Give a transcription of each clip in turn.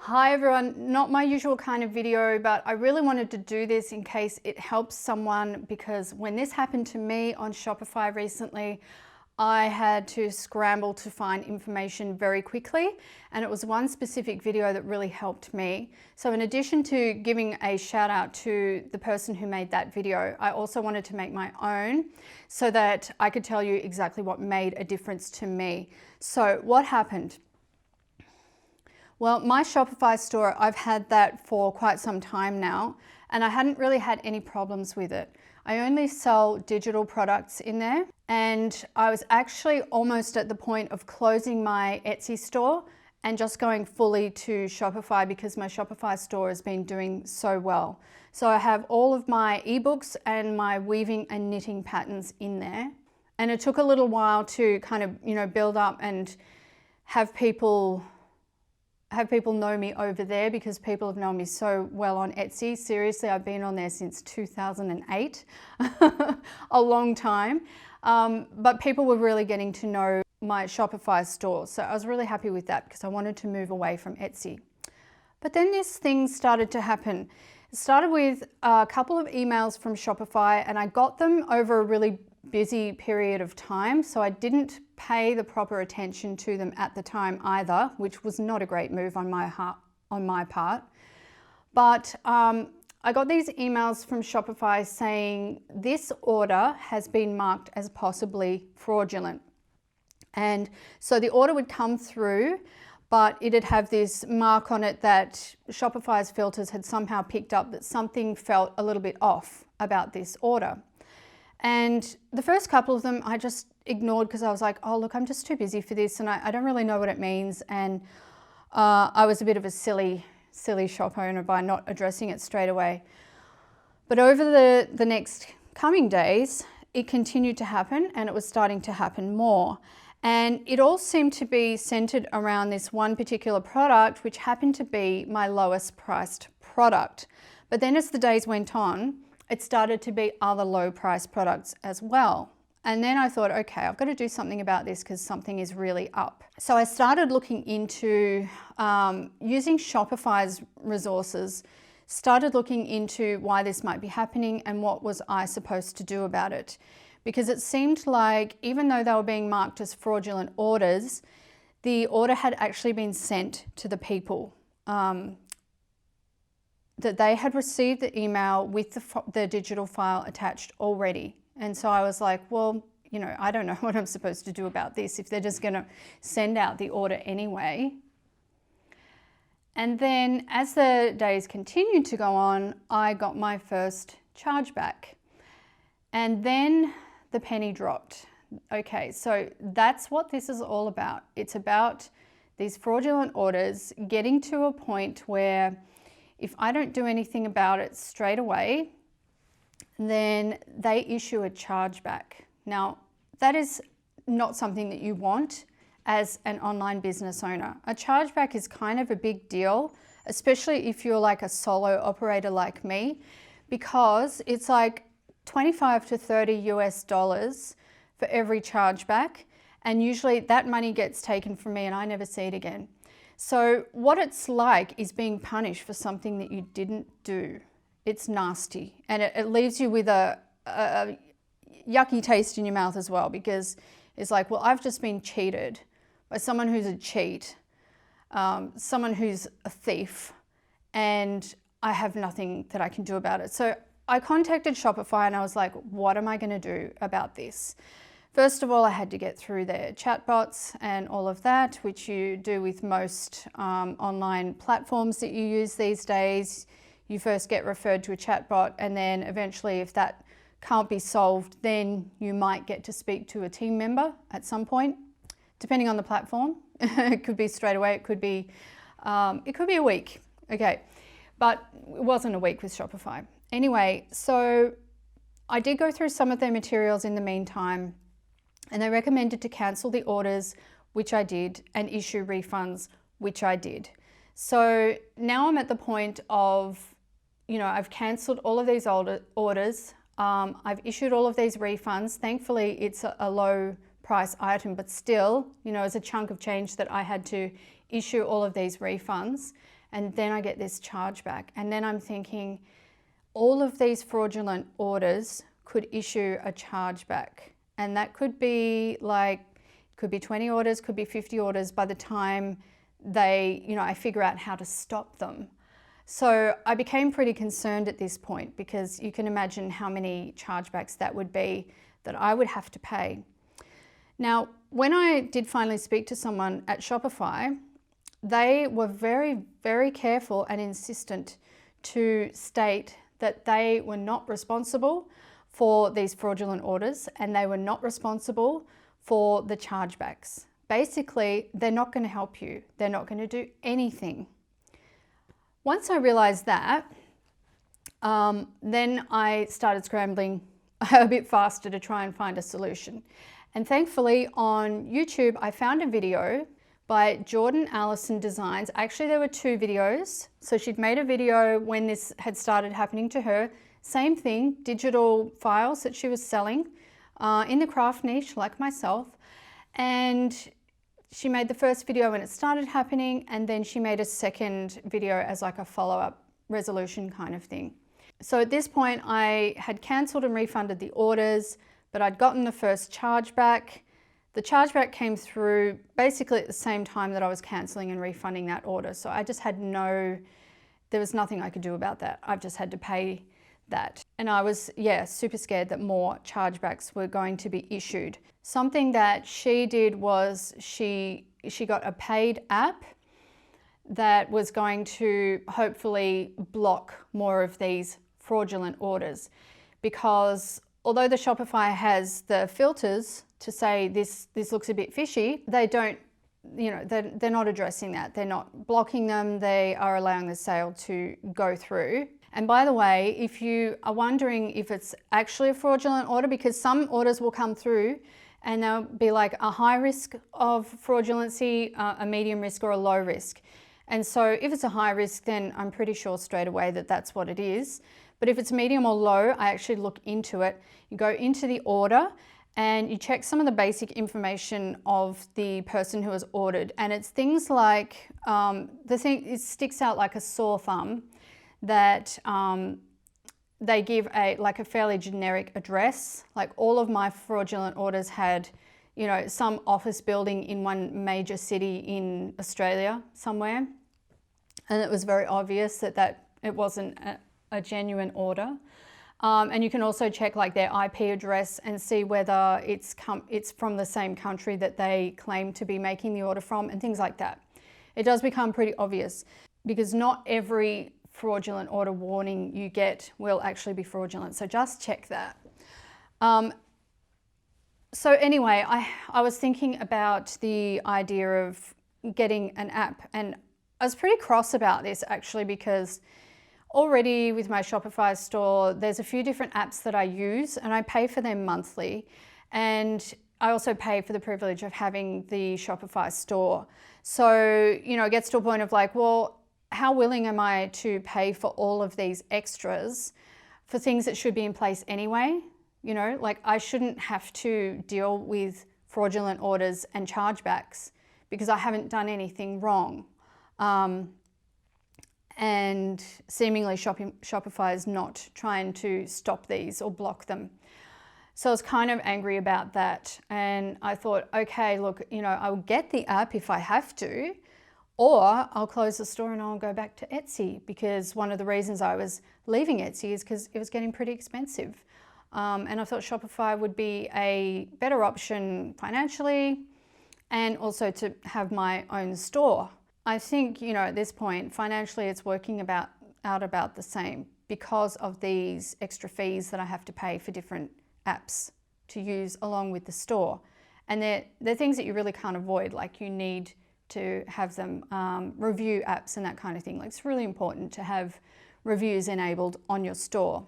Hi everyone, not my usual kind of video, but I really wanted to do this in case it helps someone, because when this happened to me on Shopify recently, I had to scramble to find information very quickly, and it was one specific video that really helped me. So in addition to giving a shout out to the person who made that video, I also wanted to make my own so that I could tell you exactly what made a difference to me. So what happened? Well, my Shopify store, I've had that for quite some time now, and I hadn't really had any problems with it. I only sell digital products in there, and I was actually almost at the point of closing my Etsy store and just going fully to Shopify because my Shopify store has been doing so well. So I have all of my ebooks and my weaving and knitting patterns in there. And it took a little while to kind of, build up and have people know me over there, because people have known me so well on Etsy. Seriously, I've been on there since 2008, a long time. But people were really getting to know my Shopify store. So I was really happy with that because I wanted to move away from Etsy. But then this thing started to happen. It started with a couple of emails from Shopify, and I got them over a really busy period of time, so I didn't pay the proper attention to them at the time either, which was not a great move on my part. But I got these emails from Shopify saying this order has been marked as possibly fraudulent. And so the order would come through, but it'd have this mark on it that Shopify's filters had somehow picked up that something felt a little bit off about this order. And the first couple of them I just ignored because I was like, oh look, I'm just too busy for this, and I don't really know what it means. And I was a bit of a silly shop owner by not addressing it straight away. But over the next coming days, it continued to happen, and it was starting to happen more. And it all seemed to be centered around this one particular product, which happened to be my lowest priced product. But then as the days went on, it started to be other low price products as well. And then I thought, okay, I've got to do something about this because something is really up. So I started looking into using Shopify's resources, started looking into why this might be happening and what was I supposed to do about it. Because it seemed like even though they were being marked as fraudulent orders, the order had actually been sent to the people. That they had received the email with the digital file attached already. And so I was like, well, I don't know what I'm supposed to do about this if they're just gonna send out the order anyway. And then as the days continued to go on, I got my first chargeback. And then the penny dropped. Okay, so that's what this is all about. It's about these fraudulent orders getting to a point where if I don't do anything about it straight away, then they issue a chargeback. Now, that is not something that you want as an online business owner. A chargeback is kind of a big deal, especially if you're like a solo operator like me, because it's like 25 to 30 US dollars for every chargeback. And usually that money gets taken from me and I never see it again. So what it's like is being punished for something that you didn't do. It's nasty, and it leaves you with a yucky taste in your mouth as well, because it's like, well, I've just been cheated by someone who's a cheat, someone who's a thief, and I have nothing that I can do about it. So I contacted Shopify and I was like, what am I going to do about this? First of all, I had to get through their chatbots and all of that, which you do with most online platforms that you use these days. You first get referred to a chatbot, and then eventually, if that can't be solved, then you might get to speak to a team member at some point, depending on the platform. It could be straight away, it could be a week. Okay, but it wasn't a week with Shopify. Anyway, so I did go through some of their materials in the meantime, and they recommended to cancel the orders, which I did, and issue refunds, which I did. So now I'm at the point of, I've cancelled all of these orders. I've issued all of these refunds. Thankfully, it's a low price item, but still, it's a chunk of change that I had to issue all of these refunds, and then I get this chargeback. And then I'm thinking, all of these fraudulent orders could issue a chargeback. And that could be like, could be 20 orders, could be 50 orders by the time I figure out how to stop them. So I became pretty concerned at this point, because you can imagine how many chargebacks that would be that I would have to pay. Now, when I did finally speak to someone at Shopify, they were very, very careful and insistent to state that they were not responsible for these fraudulent orders, and they were not responsible for the chargebacks. Basically, they're not going to help you. They're not going to do anything. Once I realized that, then I started scrambling a bit faster to try and find a solution. And thankfully on YouTube, I found a video by Jordan Allison Designs. Actually, there were two videos. So she'd made a video when this had started happening to her. Same thing, digital files that she was selling in the craft niche like myself. And she made the first video when it started happening, and then she made a second video as like a follow-up resolution kind of thing. So at this point, I had cancelled and refunded the orders, but I'd gotten the first chargeback. The chargeback came through basically at the same time that I was cancelling and refunding that order. So I just had there was nothing I could do about that. I've just had to pay that. And I was, super scared that more chargebacks were going to be issued. Something that she did was she got a paid app that was going to hopefully block more of these fraudulent orders, because although the Shopify has the filters to say this looks a bit fishy, they don't, they're not addressing that. They're not blocking them. They are allowing the sale to go through. And by the way, if you are wondering if it's actually a fraudulent order, because some orders will come through and they'll be like a high risk of fraudulency, a medium risk, or a low risk. And so if it's a high risk, then I'm pretty sure straight away that that's what it is. But if it's medium or low, I actually look into it. You go into the order and you check some of the basic information of the person who has ordered. And it's things like, it sticks out like a sore thumb, that they give a fairly generic address. Like all of my fraudulent orders had, some office building in one major city in Australia somewhere. And it was very obvious that it wasn't a genuine order. And you can also check like their IP address and see whether it's from the same country that they claim to be making the order from, and things like that. It does become pretty obvious, because not every fraudulent order warning you get will actually be fraudulent. So just check that. So anyway, I was thinking about the idea of getting an app, and I was pretty cross about this actually, because already with my Shopify store, there's a few different apps that I use, and I pay for them monthly. And I also pay for the privilege of having the Shopify store. So, it gets to a point of like, well, how willing am I to pay for all of these extras for things that should be in place anyway? Like I shouldn't have to deal with fraudulent orders and chargebacks because I haven't done anything wrong. And seemingly Shopify is not trying to stop these or block them. So I was kind of angry about that. And I thought, okay, look, I'll get the app if I have to, or I'll close the store and I'll go back to Etsy, because one of the reasons I was leaving Etsy is because it was getting pretty expensive. And I thought Shopify would be a better option financially, and also to have my own store. I think, at this point, financially it's working out about the same because of these extra fees that I have to pay for different apps to use along with the store. And they're things that you really can't avoid, like you need to have them review apps and that kind of thing. Like it's really important to have reviews enabled on your store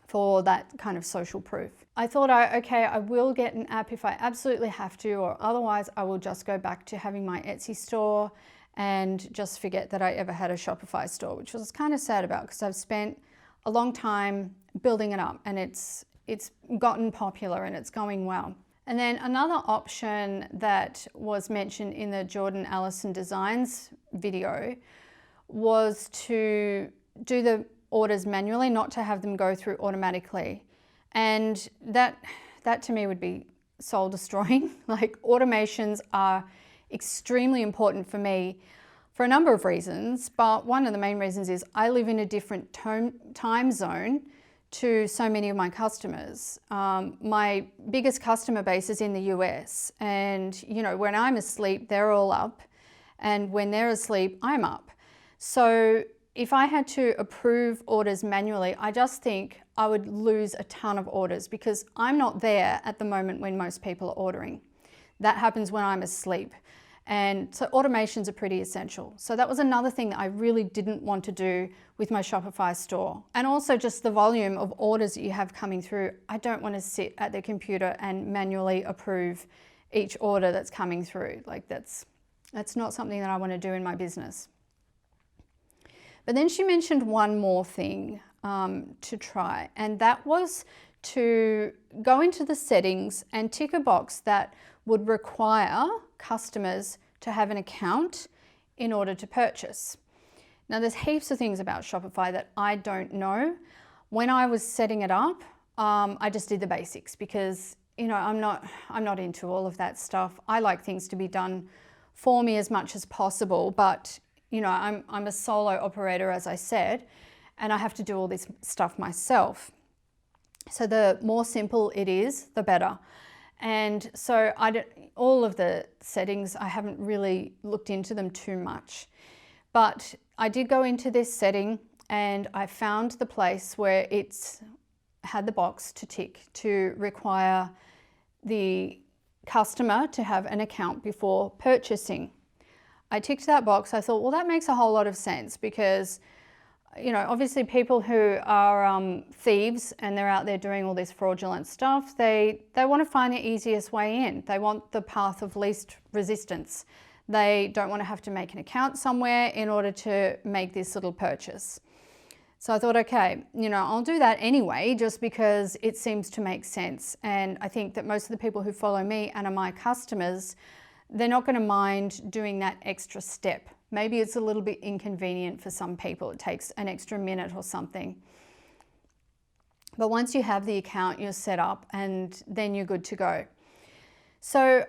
for that kind of social proof. I thought, okay, I will get an app if I absolutely have to, or otherwise I will just go back to having my Etsy store and just forget that I ever had a Shopify store, which was kind of sad about, because I've spent a long time building it up and it's gotten popular and it's going well. And then another option that was mentioned in the Jordan Allison Designs video was to do the orders manually, not to have them go through automatically. And that to me would be soul destroying. Like, automations are extremely important for me for a number of reasons, but one of the main reasons is I live in a different time zone to so many of my customers. My biggest customer base is in the US, and you know, when I'm asleep, they're all up, and when they're asleep, I'm up. So if I had to approve orders manually, I just think I would lose a ton of orders because I'm not there at the moment when most people are ordering. That happens when I'm asleep. And so automations are pretty essential. So that was another thing that I really didn't want to do with my Shopify store. And also just the volume of orders that you have coming through. I don't want to sit at the computer and manually approve each order that's coming through. Like, that's not something that I want to do in my business. But then she mentioned one more thing to try, and that was to go into the settings and tick a box that would require customers to have an account in order to purchase. Now, there's heaps of things about Shopify that I don't know. When I was setting it up, I just did the basics because, you know, I'm not into all of that stuff. I like things to be done for me as much as possible, but you know, I'm a solo operator, as I said, and I have to do all this stuff myself. So the more simple it is, the better. And so all of the settings, I haven't really looked into them too much. But I did go into this setting and I found the place where it's had the box to tick to require the customer to have an account before purchasing. I ticked that box. I thought, well, that makes a whole lot of sense because, you know, obviously people who are thieves and they're out there doing all this fraudulent stuff, they want to find the easiest way in. They want the path of least resistance. They don't want to have to make an account somewhere in order to make this little purchase. So I thought, okay, you know, I'll do that anyway, just because it seems to make sense. And I think that most of the people who follow me and are my customers, they're not going to mind doing that extra step. Maybe it's a little bit inconvenient for some people. It takes an extra minute or something. But once you have the account, you're set up and then you're good to go. So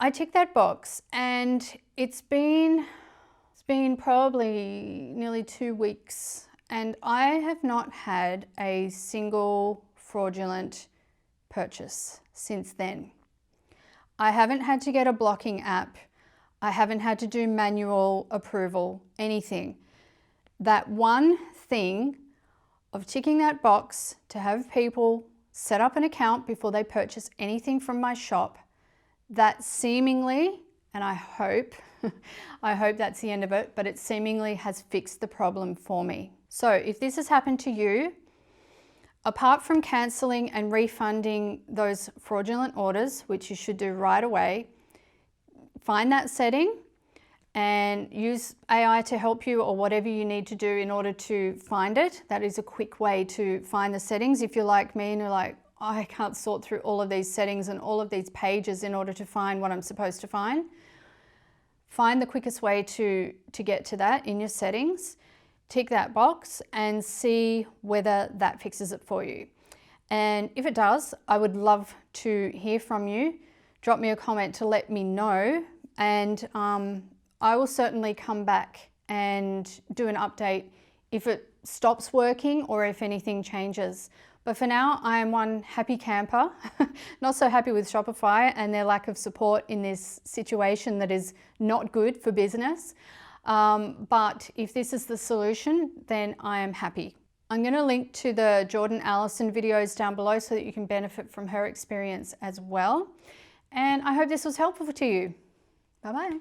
I ticked that box and it's been probably nearly 2 weeks and I have not had a single fraudulent purchase since then. I haven't had to get a blocking app. I haven't had to do manual approval, anything. That one thing of ticking that box to have people set up an account before they purchase anything from my shop, that seemingly, and I hope that's the end of it, but it seemingly has fixed the problem for me. So if this has happened to you, apart from cancelling and refunding those fraudulent orders, which you should do right away, find that setting and use AI to help you or whatever you need to do in order to find it. That is a quick way to find the settings. If you're like me and you're like, I can't sort through all of these settings and all of these pages in order to find what I'm supposed to find the quickest way to get to that in your settings. Tick that box and see whether that fixes it for you. And if it does, I would love to hear from you. Drop me a comment to let me know, and I will certainly come back and do an update if it stops working or if anything changes. But for now, I am one happy camper, not so happy with Shopify and their lack of support in this situation that is not good for business. But if this is the solution, then I am happy. I'm going to link to the Jordan Allison videos down below so that you can benefit from her experience as well. And I hope this was helpful to you. Bye-bye.